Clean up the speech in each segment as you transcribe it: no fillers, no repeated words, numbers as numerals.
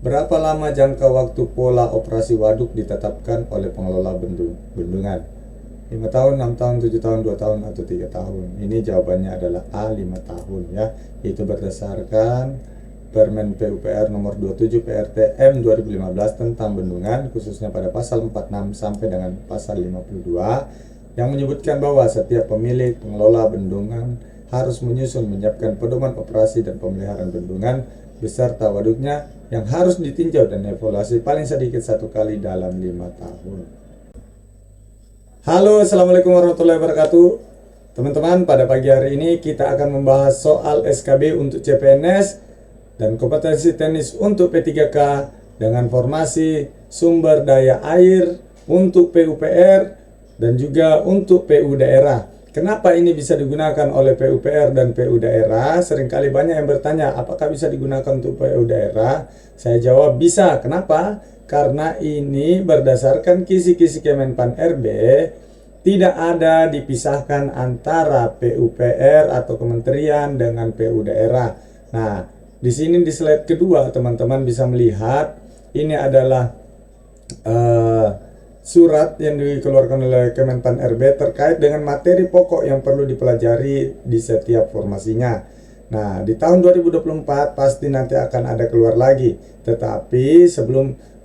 Berapa lama jangka waktu pola operasi waduk ditetapkan oleh pengelola bendungan? 5 tahun, 6 tahun, 7 tahun, 2 tahun, atau 3 tahun? Ini jawabannya adalah A, 5 tahun ya. Itu berdasarkan Permen PUPR nomor 27 PRT M 2015 tentang bendungan, khususnya pada pasal 46 sampai dengan pasal 52, yang menyebutkan bahwa setiap pemilik pengelola bendungan harus menyusun menyiapkan pedoman operasi dan pemeliharaan bendungan beserta waduknya yang harus ditinjau dan evaluasi paling sedikit 1 kali dalam 5 tahun. Halo, assalamualaikum warahmatullahi wabarakatuh. Teman-teman, pada pagi hari ini kita akan membahas soal SKB untuk CPNS dan kompetensi teknis untuk P3K dengan formasi sumber daya air untuk PUPR dan juga untuk PU daerah. Kenapa ini bisa digunakan oleh PUPR dan PU daerah? Seringkali banyak yang bertanya, apakah bisa digunakan untuk PU daerah? Saya jawab bisa. Kenapa? Karena ini berdasarkan kisi-kisi Kemenpan RB, tidak ada dipisahkan antara PUPR atau kementerian dengan PU daerah. Nah, di sini di slide kedua teman-teman bisa melihat ini adalah surat yang dikeluarkan oleh Kemenpan RB terkait dengan materi pokok yang perlu dipelajari di setiap formasinya. Nah, di tahun 2024 pasti nanti akan ada keluar lagi. Tetapi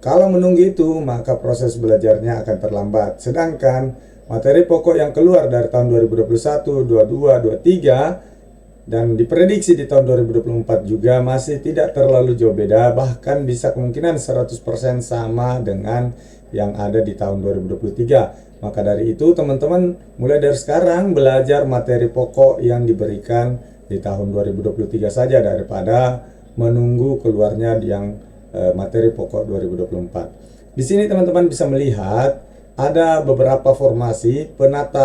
kalau menunggu itu, maka proses belajarnya akan terlambat. Sedangkan materi pokok yang keluar dari tahun 2021, 22, 23 dan diprediksi di tahun 2024 juga masih tidak terlalu jauh beda, bahkan bisa kemungkinan 100% sama dengan yang ada di tahun 2023. Maka dari itu teman-teman mulai dari sekarang belajar materi pokok yang diberikan di tahun 2023 saja daripada menunggu keluarnya yang materi pokok 2024. Di sini teman-teman bisa melihat ada beberapa formasi penata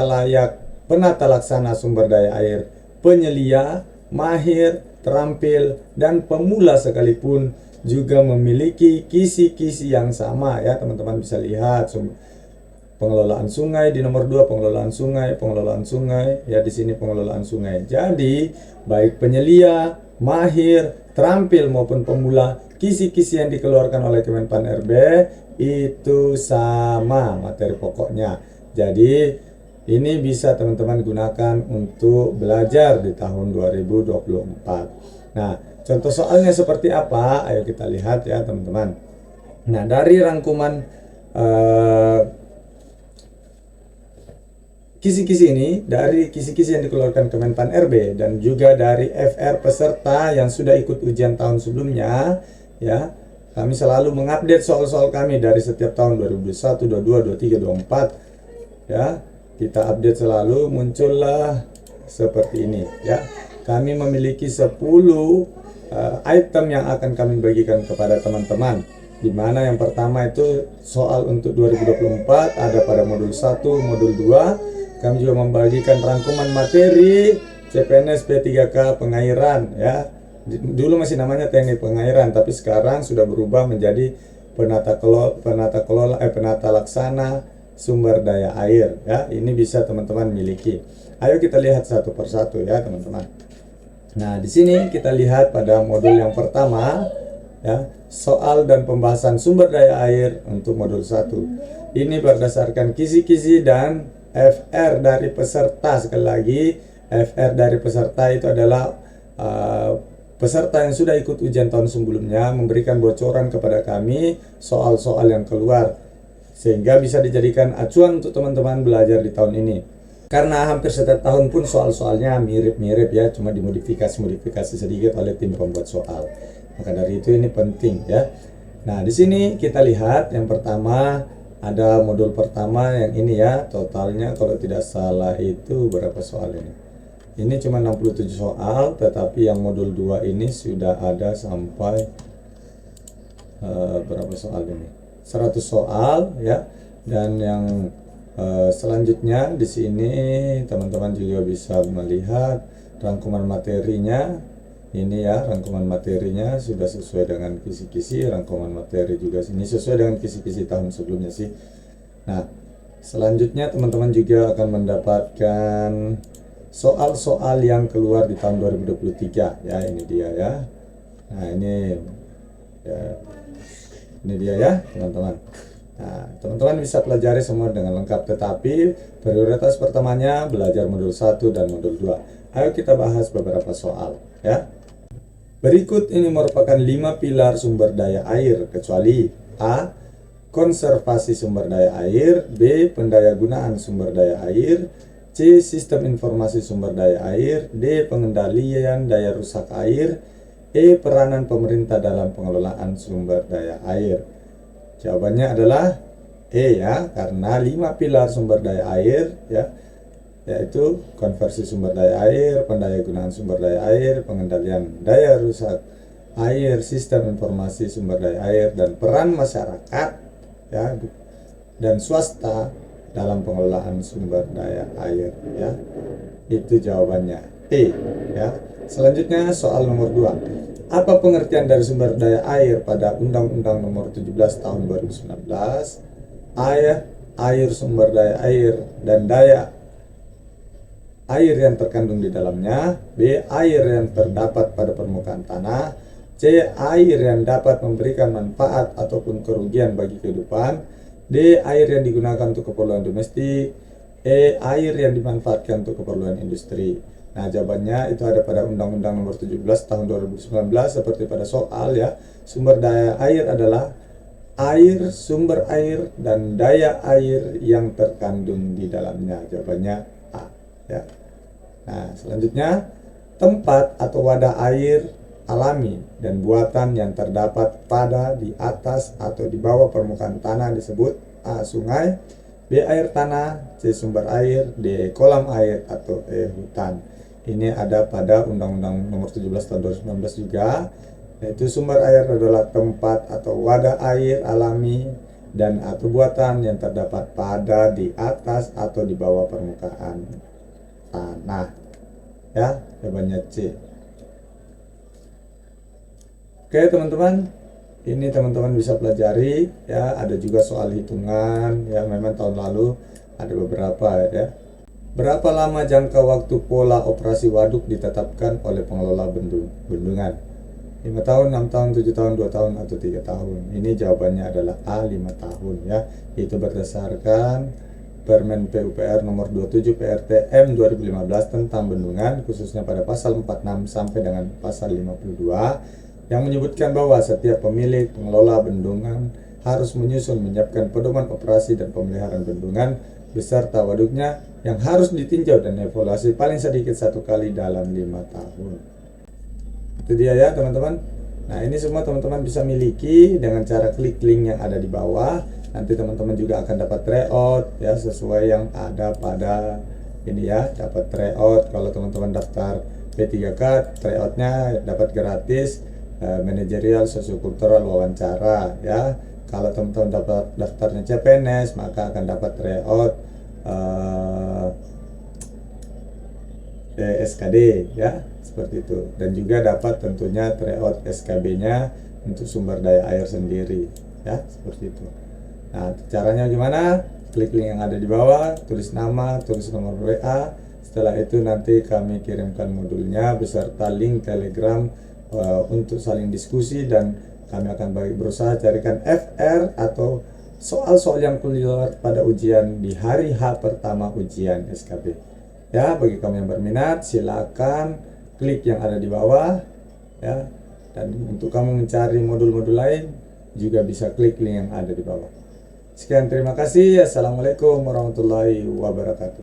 laksana sumber daya air, penyelia, mahir, terampil, dan pemula sekalipun juga memiliki kisi-kisi yang sama ya. Teman-teman bisa lihat pengelolaan sungai di nomor 2, pengelolaan sungai ya, di sini pengelolaan sungai. Jadi baik penyelia, mahir, terampil maupun pemula, kisi-kisi yang dikeluarkan oleh Kemenpan RB itu sama materi pokoknya. Jadi ini bisa teman-teman gunakan untuk belajar di tahun 2024. Nah, contoh soalnya seperti apa? Ayo kita lihat ya teman-teman. Nah, dari rangkuman kisi-kisi ini, dari kisi-kisi yang dikeluarkan Kemenpan RB dan juga dari FR peserta yang sudah ikut ujian tahun sebelumnya ya, kami selalu mengupdate soal-soal kami dari setiap tahun 2021, 22, 23, 24 ya. Kita update selalu, muncullah seperti ini ya. Kami memiliki 10 item yang akan kami bagikan kepada teman-teman, di mana yang pertama itu soal untuk 2024 ada pada modul 1, modul 2. Kami juga membagikan rangkuman materi CPNS P3K pengairan ya. Dulu masih namanya teknik pengairan, tapi sekarang sudah berubah menjadi penata laksana sumber daya air ya. Ini bisa teman-teman miliki. Ayo kita lihat satu persatu ya teman-teman. Nah, di sini kita lihat pada modul yang pertama ya, soal dan pembahasan sumber daya air untuk modul 1. Ini berdasarkan kisi-kisi dan FR dari peserta. Sekali lagi, FR dari peserta itu adalah peserta yang sudah ikut ujian tahun sebelumnya memberikan bocoran kepada kami soal-soal yang keluar, sehingga bisa dijadikan acuan untuk teman-teman belajar di tahun ini. Karena hampir setiap tahun pun soal-soalnya mirip-mirip ya, cuma dimodifikasi sedikit oleh tim pembuat soal. Maka dari itu ini penting ya. Nah, di sini kita lihat yang pertama ada modul pertama yang ini ya, totalnya kalau tidak salah itu berapa soal ini? Ini cuma 67 soal, tetapi yang modul 2 ini sudah ada sampai berapa soal ini? 100 soal ya. Dan yang selanjutnya di sini teman-teman juga bisa melihat rangkuman materinya. Ini ya, rangkuman materinya sudah sesuai dengan kisi-kisi. Rangkuman materi juga sini sesuai dengan kisi-kisi tahun sebelumnya sih. Nah, selanjutnya teman-teman juga akan mendapatkan soal-soal yang keluar di tahun 2023 ya. Ini dia ya. Nah, ini Ya, ini dia ya teman-teman. Nah, teman-teman bisa pelajari semua dengan lengkap, tetapi prioritas pertamanya belajar modul 1 dan modul 2. Ayo kita bahas beberapa soal ya. Berikut ini merupakan 5 pilar sumber daya air, kecuali A. Konservasi sumber daya air, B. Pendayagunaan sumber daya air, C. Sistem informasi sumber daya air, D. Pengendalian daya rusak air, E. Peranan pemerintah dalam pengelolaan sumber daya air. Jawabannya adalah E ya, karena 5 pilar sumber daya air ya, yaitu konversi sumber daya air, pendayagunaan sumber daya air, pengendalian daya rusak air, sistem informasi sumber daya air, dan peran masyarakat ya dan swasta dalam pengelolaan sumber daya air ya. Itu jawabannya E ya. Selanjutnya soal nomor 2. Apa pengertian dari sumber daya air pada Undang-Undang Nomor 17 Tahun 2019? Air sumber daya air dan daya air yang terkandung di dalamnya. B. Air yang terdapat pada permukaan tanah. C. Air yang dapat memberikan manfaat ataupun kerugian bagi kehidupan. D. Air yang digunakan untuk keperluan domestik. E. Air yang dimanfaatkan untuk keperluan industri. Nah, jawabannya itu ada pada Undang-Undang Nomor 17 Tahun 2019 seperti pada soal ya. Sumber daya air adalah air, sumber air, dan daya air yang terkandung di dalamnya. Jawabannya A ya. Nah, selanjutnya tempat atau wadah air alami dan buatan yang terdapat pada, di atas, atau di bawah permukaan tanah disebut A. Sungai, B. Air tanah, C. Sumber air, D. Kolam air, atau E. Hutan. Ini ada pada Undang-Undang Nomor 17 Tahun 2019 juga, yaitu sumber air adalah tempat atau wadah air alami dan atau buatan yang terdapat pada, di atas, atau di bawah permukaan tanah ya. Jawabannya C. Oke teman-teman, ini teman-teman bisa pelajari ya. Ada juga soal hitungan ya, memang tahun lalu ada beberapa ya. Berapa lama jangka waktu pola operasi waduk ditetapkan oleh pengelola bendungan? 5 tahun, 6 tahun, 7 tahun, 2 tahun, atau 3 tahun? Ini jawabannya adalah A. 5 tahun ya. Itu berdasarkan Permen PUPR nomor 27 PRTM 2015 tentang bendungan, khususnya pada pasal 46 sampai dengan pasal 52, yang menyebutkan bahwa setiap pemilik pengelola bendungan harus menyusun menyiapkan pedoman operasi dan pemeliharaan bendungan beserta waduknya yang harus ditinjau dan evaluasi paling sedikit 1 kali dalam 5 tahun. Itu dia ya teman-teman. Nah, ini semua teman-teman bisa miliki dengan cara klik link yang ada di bawah. Nanti teman-teman juga akan dapat tryout ya, sesuai yang ada pada ini ya. Dapat tryout kalau teman-teman daftar P3K, tryoutnya dapat gratis, manajerial, sosiokultural, wawancara ya. Kalau teman-teman dapat daftarnya CPNS, maka akan dapat tryout SKD ya, seperti itu. Dan juga dapat tentunya tryout SKB-nya untuk sumber daya air sendiri ya, seperti itu. Nah, caranya gimana? Klik link yang ada di bawah, tulis nama, tulis nomor WA. Setelah itu nanti kami kirimkan modulnya beserta link Telegram untuk saling diskusi, dan kami akan berusaha carikan FR atau soal-soal yang keluar pada ujian di hari H pertama ujian SKB. Ya, bagi kamu yang berminat silakan klik yang ada di bawah ya. Dan untuk kamu mencari modul-modul lain juga bisa klik link yang ada di bawah. Sekian, terima kasih. Assalamualaikum warahmatullahi wabarakatuh.